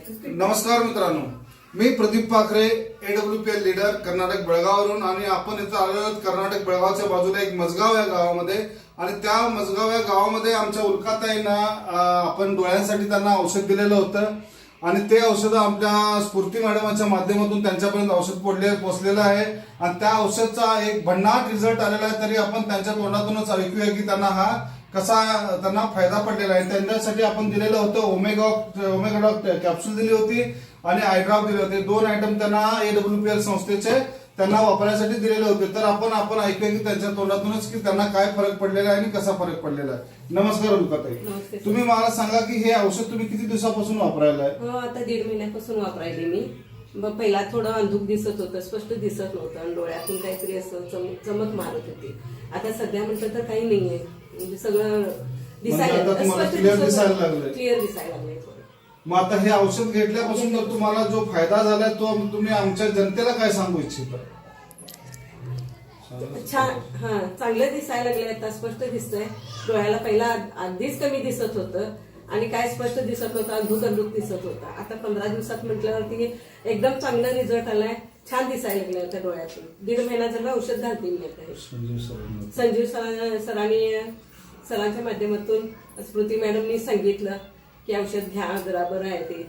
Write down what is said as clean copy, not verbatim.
नमस्कार मित्रांनो, मी प्रदीप पाखरे, AWPL लीडर, कर्नाटक बेळगाववरून. आणि आपण इथं आलो आहोत कर्नाटक बेळगावच्या बाजूला एक मजगाव या गावामध्ये. आणि त्या मजगाव या गावामध्ये आमच्या उल्काताईंना आपण डोळ्यांसाठी त्यांना औषध दिलेलं होतं. आणि ते औषध आपल्या स्फूर्ती मॅडमच्या माध्यमातून त्यांच्यापर्यंत औषध पोहोचलेलं आहे. आणि त्या औषधचा एक भन्नाट रिझल्ट आलेला आहे. तरी आपण त्यांच्या तोंडातूनच ऐकूया की त्यांना हा कसा त्यांना फायदा पडलेला आहे. त्यांच्यासाठी आपण दिलेलं होतं ओमेगाडॉक कॅप्सूल दिली होती आणि आयड्रॉप दिले होते. 2 आयटम त्यांना AWPL संस्थेचे त्यांना वापरण्यासाठी दिलेले होते. तर आपण ऐकूया की त्यांच्या तोंडातूनच की त्यांना काय फरक पडलेला आहे आणि कसा फरक पडलेला आहे. नमस्कार उल्काताई, तुम्ही मला सांगा की हे औषध तुम्ही किती दिवसापासून वापरायला आहे? आता 1.5 महिन्यापासून वापरायले मी. मग पहिला थोडं अंधुक दिसत होतं, स्पष्ट दिसत नव्हतं आणि डोळ्यातून काहीतरी असं चमक मारत होती. आता सध्या म्हटलं तर काही नाहीये, म्हणजे सगळं दिसायला क्लिअर दिसायला लागलंय. क्लिअर दिसायला लागलंय. मग आता हे औषध घेतल्यापासून तर तुम्हाला जो फायदा झालाय तो तुम्ही आमच्या जनतेला काय सांगू इच्छिता? छान, चांगलं दिसायला लागलंय. आता स्पष्ट दिसतंय. डोळ्याला पहिला अगदीच कमी दिसत होतं आणि काय स्पष्ट दिसत होतं, अंधुक दिसत होतं. आता 15 दिवसात म्हटल्यावरती एकदम चांगला रिझल्ट आलाय. छान दिसायला लागलं त्या डोळ्यातून. 1.5 महिना झाला औषध घालते मी आता. संजीव सरांच्या माध्यमातून स्मृती मॅडमनी सांगितलं की औषध घ्या, जरा बरं आहे ते.